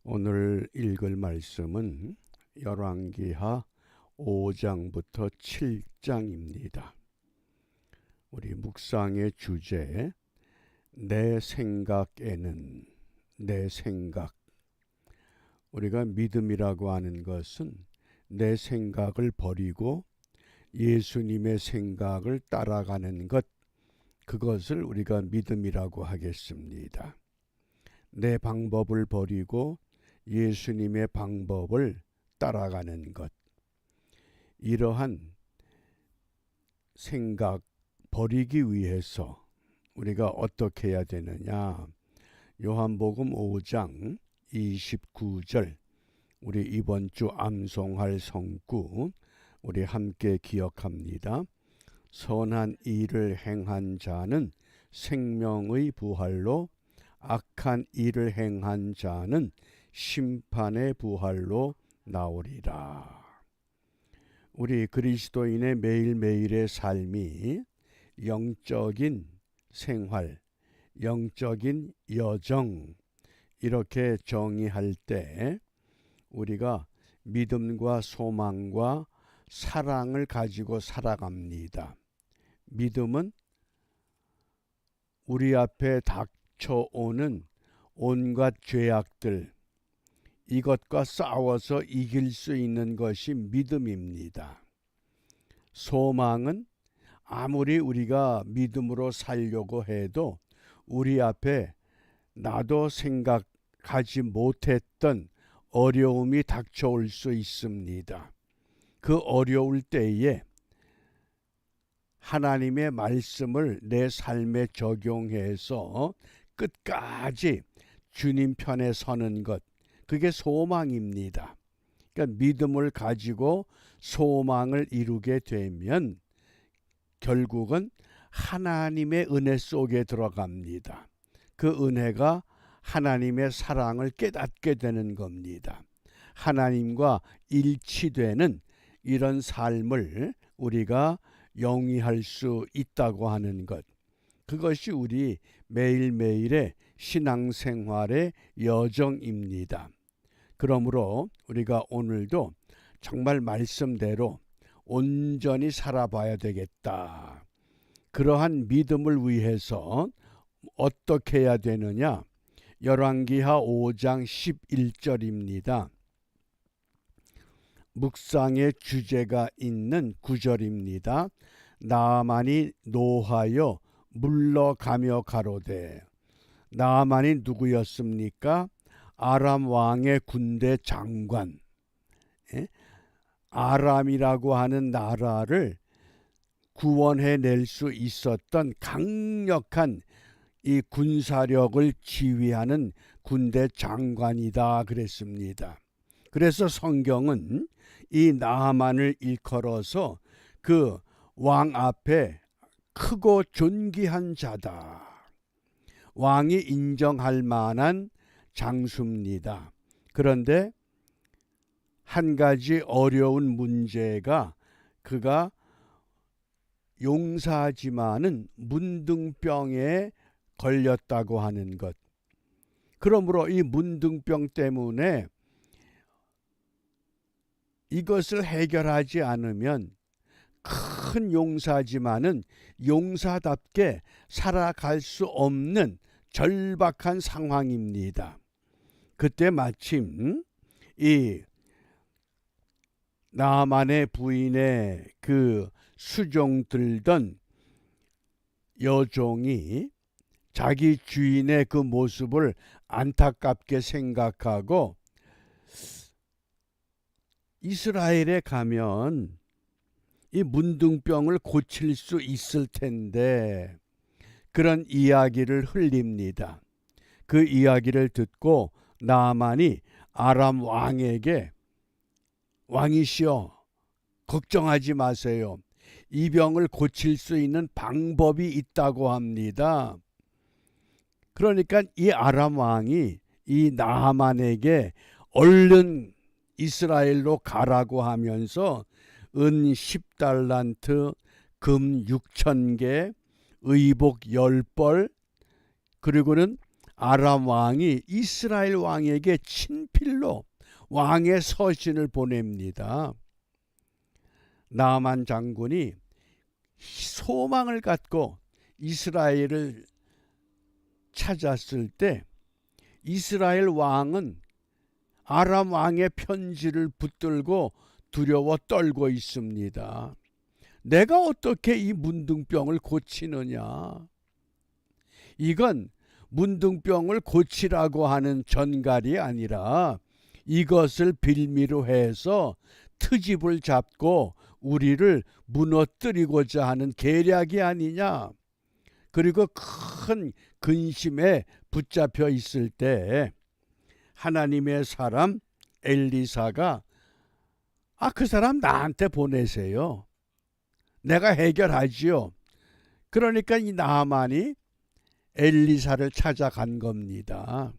오늘 읽을 말씀은 열왕기하 5장부터 7장입니다. 우리 묵상의 주제, 내 생각에는, 내 생각. 우리가 믿음이라고 하는 것은 내 생각을 버리고 예수님의 생각을 따라가는 것, 그것을 우리가 믿음이라고 하겠습니다. 내 방법을 버리고 예수님의 방법을 따라가는 것. 이러한 생각 버리기 위해서 우리가 어떻게 해야 되느냐. 요한복음 5장 29절, 우리 이번 주 암송할 성구 우리 함께 기억합니다. 선한 일을 행한 자는 생명의 부활로, 악한 일을 행한 자는 심판의 부활로 나오리라. 우리 그리스도인의 매일매일의 삶이 영적인 생활, 영적인 여정, 이렇게 정의할 때 우리가 믿음과 소망과 사랑을 가지고 살아갑니다. 믿음은 우리 앞에 닥쳐오는 온갖 죄악들, 이것과 싸워서 이길 수 있는 것이 믿음입니다. 소망은 아무리 우리가 믿음으로 살려고 해도 우리 앞에 나도 생각하지 못했던 어려움이 닥쳐올 수 있습니다. 그 어려울 때에 하나님의 말씀을 내 삶에 적용해서 끝까지 주님 편에 서는 것, 그게 소망입니다. 그러니까 믿음을 가지고 소망을 이루게 되면 결국은 하나님의 은혜 속에 들어갑니다. 그 은혜가 하나님의 사랑을 깨닫게 되는 겁니다. 하나님과 일치되는 이런 삶을 우리가 영위할 수 있다고 하는 것, 그것이 우리 매일매일의 신앙생활의 여정입니다. 그러므로 우리가 오늘도 정말 말씀대로 온전히 살아봐야 되겠다. 그러한 믿음을 위해서 어떻게 해야 되느냐? 열왕기하 5장 11절입니다. 묵상의 주제가 있는 구절입니다. 나아만이 노하여 물러가며 가로되. 나아만이 누구였습니까? 아람 왕의 군대 장관. 아람이라고 하는 나라를 구원해낼 수 있었던 강력한 이 군사력을 지휘하는 군대 장관이다 그랬습니다. 그래서 성경은 이 나아만을 일컬어서 그 왕 앞에 크고 존귀한 자다, 왕이 인정할 만한 장수입니다. 그런데 한 가지 어려운 문제가, 그가 용사지만은 문둥병에 걸렸다고 하는 것. 그러므로 이 문둥병 때문에 이것을 해결하지 않으면 큰 용사지만은 용사답게 살아갈 수 없는 절박한 상황입니다. 그때 마침 이 나아만의 부인의 그 수종 들던 여종이 자기 주인의 그 모습을 안타깝게 생각하고 이스라엘에 가면 이 문둥병을 고칠 수 있을 텐데, 그런 이야기를 흘립니다. 그 이야기를 듣고 나아만이 아람 왕에게, 왕이시여, 걱정하지 마세요. 이 병을 고칠 수 있는 방법이 있다고 합니다. 그러니까 이 아람 왕이 이 나아만에게 얼른 이스라엘로 가라고 하면서 은 10달란트, 금 6,000개, 의복 10벌, 그리고는 아람 왕이 이스라엘 왕에게 친필로 왕의 서신을 보냅니다. 나만 장군이 소망을 갖고 이스라엘을 찾았을 때 이스라엘 왕은 아람 왕의 편지를 붙들고 두려워 떨고 있습니다. 내가 어떻게 이 문둥병을 고치느냐? 이건 문둥병을 고치라고 하는 전갈이 아니라 이것을 빌미로 해서 트집을 잡고 우리를 무너뜨리고자 하는 계략이 아니냐. 그리고 큰 근심에 붙잡혀 있을 때 하나님의 사람 엘리사가 그 사람 나한테 보내세요. 내가 해결하지요. 그러니까 이 나만이 엘리사를 찾아간 겁니다.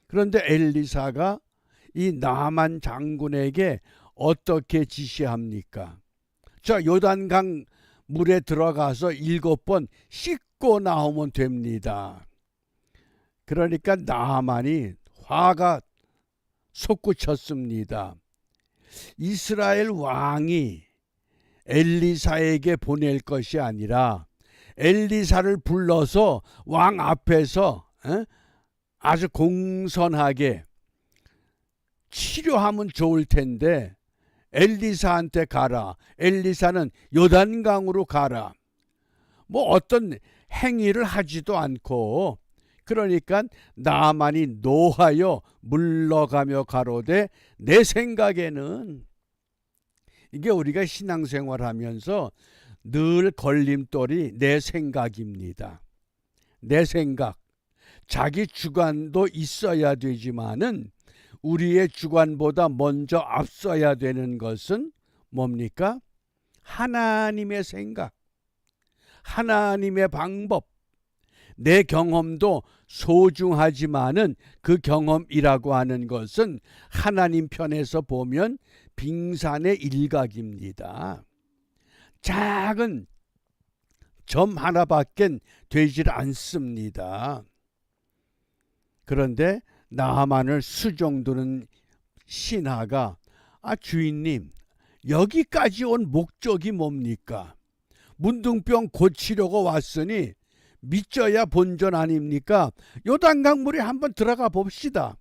그런데 엘리사가 이 나만 장군에게 어떻게 지시합니까? 저 요단강 물에 들어가서 7번 씻고 나오면 됩니다. 그러니까 나만이 화가 솟구쳤습니다. 이스라엘 왕이 엘리사에게 보낼 것이 아니라 엘리사를 불러서 왕 앞에서 아주 공손하게 치료하면 좋을 텐데 엘리사한테 가라. 엘리사는 요단강으로 가라. 뭐 어떤 행위를 하지도 않고 그러니까 나만이 노하여 물러가며 가로되 내 생각에는 이게 우리가 신앙생활하면서 늘 걸림돌이 내 생각입니다. 내 생각. 자기 주관도 있어야 되지만은 우리의 주관보다 먼저 앞서야 되는 것은 뭡니까? 하나님의 생각, 하나님의 방법. 내 경험도 소중하지만은 그 경험이라고 하는 것은 하나님 편에서 보면 빙산의 일각입니다. 작은 점 하나밖엔 되질 않습니다. 그런데 나만을 수종두는 신하가 주인님 여기까지 온 목적이 뭡니까? 문둥병 고치려고 왔으니 믿져야 본전 아닙니까? 요단강 물에 한번 들어가 봅시다.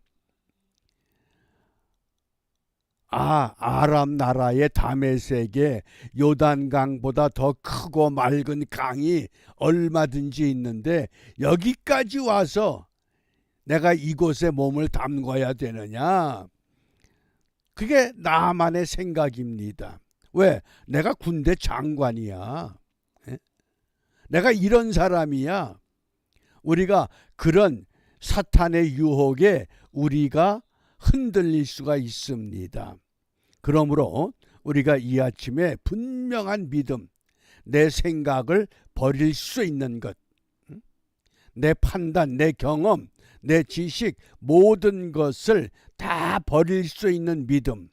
아람 나라의 다메섹에 요단강보다 더 크고 맑은 강이 얼마든지 있는데 여기까지 와서 내가 이곳에 몸을 담궈야 되느냐? 그게 나만의 생각입니다. 왜? 내가 군대 장관이야. 내가 이런 사람이야. 우리가 그런 사탄의 유혹에 우리가 흔들릴 수가 있습니다. 그러므로 우리가 이 아침에 분명한 믿음, 내 생각을 버릴 수 있는 것, 내 판단, 내 경험, 내 지식, 모든 것을 다 버릴 수 있는 믿음.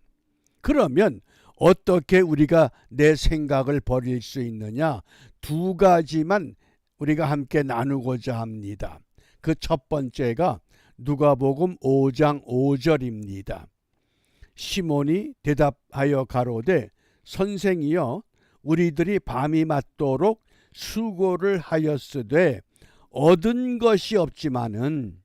그러면 어떻게 우리가 내 생각을 버릴 수 있느냐? 2가지만 우리가 함께 나누고자 합니다. 그 첫 번째가 누가복음 5장 5절입니다. 시몬이 대답하여 가로되 선생이여 우리들이 밤이 맞도록 수고를 하였으되 얻은 것이 없지만은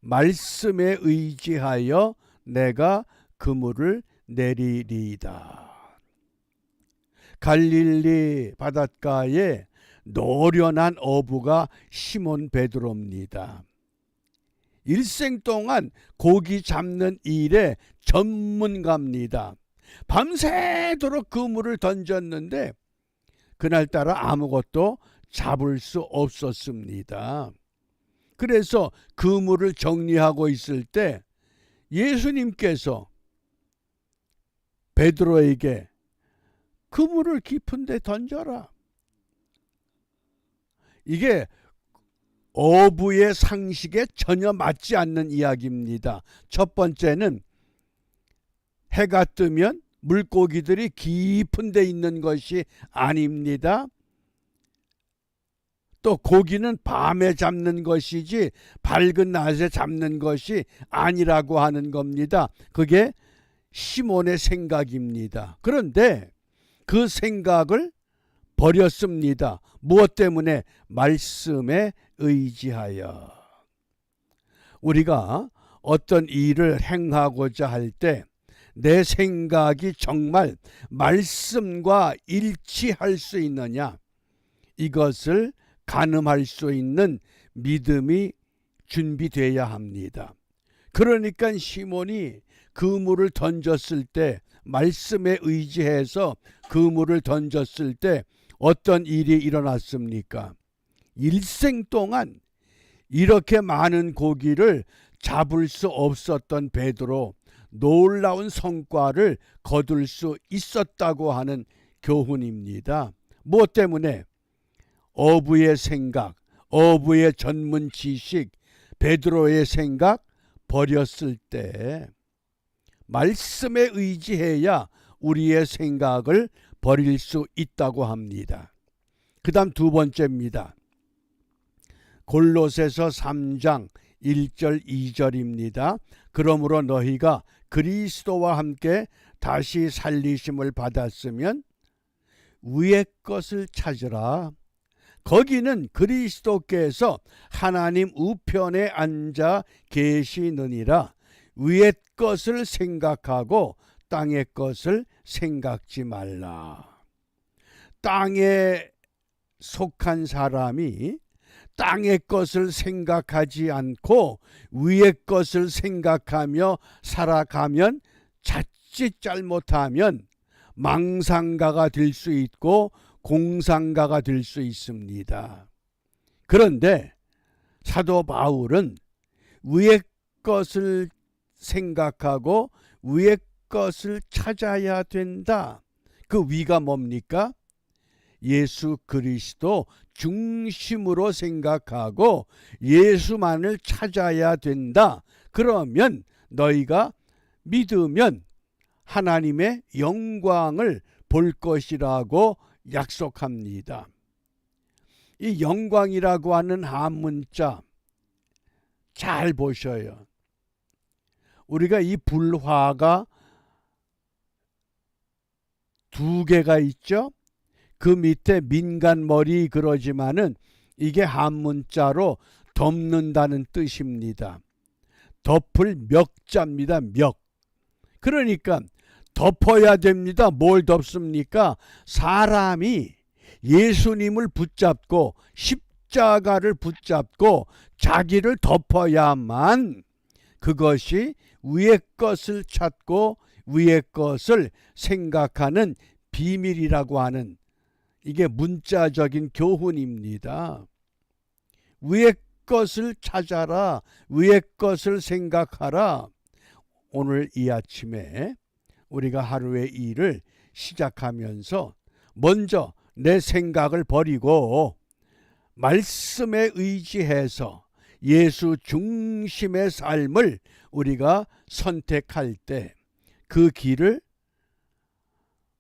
말씀에 의지하여 내가 그물을 내리리이다. 갈릴리 바닷가에 노련한 어부가 시몬 베드로입니다. 일생 동안 고기 잡는 일에 전문가입니다. 밤새도록 그물을 던졌는데 그날따라 아무것도 잡을 수 없었습니다. 그래서 그물을 정리하고 있을 때 예수님께서 베드로에게 그물을 깊은 데 던져라. 이게 어부의 상식에 전혀 맞지 않는 이야기입니다. 첫 번째는 해가 뜨면 물고기들이 깊은 데 있는 것이 아닙니다. 또 고기는 밤에 잡는 것이지 밝은 낮에 잡는 것이 아니라고 하는 겁니다. 그게 시몬의 생각입니다. 그런데 그 생각을 버렸습니다. 무엇 때문에? 말씀에 의지하여. 우리가 어떤 일을 행하고자 할 때 내 생각이 정말 말씀과 일치할 수 있느냐, 이것을 가늠할 수 있는 믿음이 준비되어야 합니다. 그러니까 시몬이 그물을 던졌을 때, 말씀에 의지해서 그물을 던졌을 때 어떤 일이 일어났습니까? 일생 동안 이렇게 많은 고기를 잡을 수 없었던 베드로, 놀라운 성과를 거둘 수 있었다고 하는 교훈입니다. 무엇 때문에? 어부의 생각, 어부의 전문 지식, 베드로의 생각 버렸을 때 말씀에 의지해야 우리의 생각을 버릴 수 있다고 합니다. 그 다음 두 번째입니다. 골로새서 3장 1절 2절입니다. 그러므로 너희가 그리스도와 함께 다시 살리심을 받았으면 위의 것을 찾으라. 거기는 그리스도께서 하나님 우편에 앉아 계시느니라. 위의 것을 생각하고 땅의 것을 생각지 말라. 땅에 속한 사람이 땅의 것을 생각하지 않고 위의 것을 생각하며 살아가면 자칫 잘못하면 망상가가 될 수 있고 공상가가 될 수 있습니다. 그런데 사도 바울은 위의 것을 생각하고 위의 것을 찾아야 된다. 그 위가 뭡니까? 예수 그리스도 중심으로 생각하고 예수만을 찾아야 된다. 그러면 너희가 믿으면 하나님의 영광을 볼 것이라고 약속합니다. 이 영광이라고 하는 한문자 잘 보셔요. 우리가 이 불화가 두 개가 있죠. 그 밑에 민간머리 그러지만은 이게 한문자로 덮는다는 뜻입니다. 덮을 멱자입니다. 멱. 그러니까 덮어야 됩니다. 뭘 덮습니까? 사람이 예수님을 붙잡고 십자가를 붙잡고 자기를 덮어야만 그것이 위의 것을 찾고 위의 것을 생각하는 비밀이라고 하는, 이게 문자적인 교훈입니다. 위의 것을 찾아라. 위의 것을 생각하라. 오늘 이 아침에 우리가 하루의 일을 시작하면서 먼저 내 생각을 버리고 말씀에 의지해서 예수 중심의 삶을 우리가 선택할 때 그 길을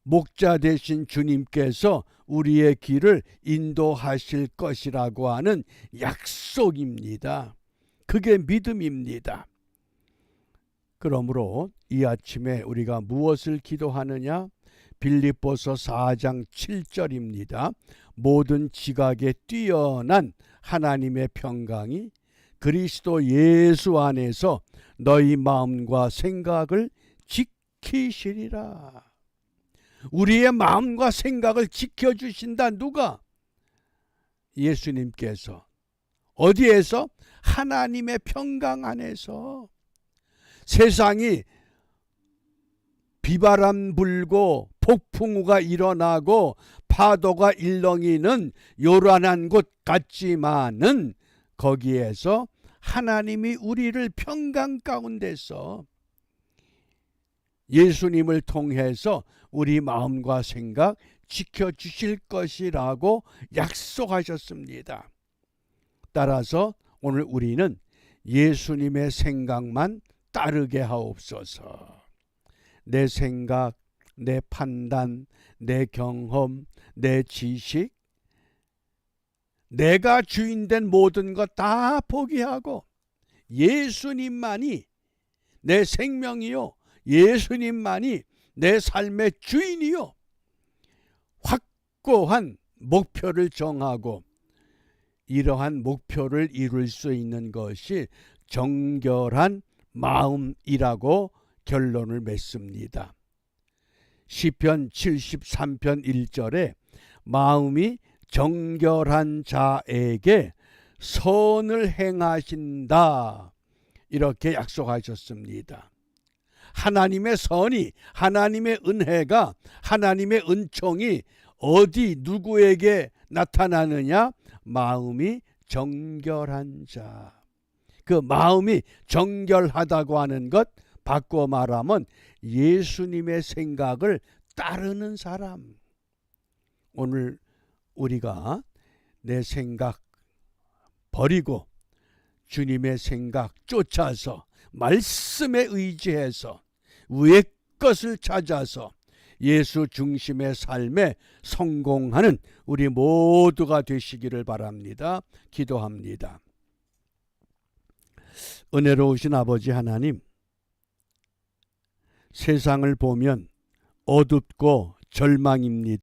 목자 되신 주님께서 우리의 길을 인도하실 것이라고 하는 약속입니다. 그게 믿음입니다. 그러므로 이 아침에 우리가 무엇을 기도하느냐? 빌립보서 4장 7절입니다. 모든 지각에 뛰어난 하나님의 평강이 그리스도 예수 안에서 너희 마음과 생각을 지키시리라. 우리의 마음과 생각을 지켜주신다. 누가? 예수님께서. 어디에서? 하나님의 평강 안에서. 세상이 비바람 불고 폭풍우가 일어나고 파도가 일렁이는 요란한 곳 같지만은 거기에서 하나님이 우리를 평강 가운데서 예수님을 통해서 우리 마음과 생각 지켜주실 것이라고 약속하셨습니다. 따라서 오늘 우리는 예수님의 생각만 따르게 하옵소서. 내 생각, 내 판단, 내 경험, 내 지식, 내가 주인된 모든 것 다 포기하고 예수님만이 내 생명이요, 예수님만이 내 삶의 주인이요, 확고한 목표를 정하고 이러한 목표를 이룰 수 있는 것이 정결한 마음이라고 결론을 맺습니다. 시편 73편 1절에 마음이 정결한 자에게 선을 행하신다, 이렇게 약속하셨습니다. 하나님의 선이, 하나님의 은혜가, 하나님의 은총이 어디 누구에게 나타나느냐? 마음이 정결한 자. 그 마음이 정결하다고 하는 것, 바꿔 말하면 예수님의 생각을 따르는 사람. 오늘 우리가 내 생각 버리고 주님의 생각 쫓아서 말씀에 의지해서 위의 것을 찾아서 예수 중심의 삶에 성공하는 우리 모두가 되시기를 바랍니다. 기도합니다. 은혜로우신 아버지 하나님, 세상을 보면 어둡고 절망입니다.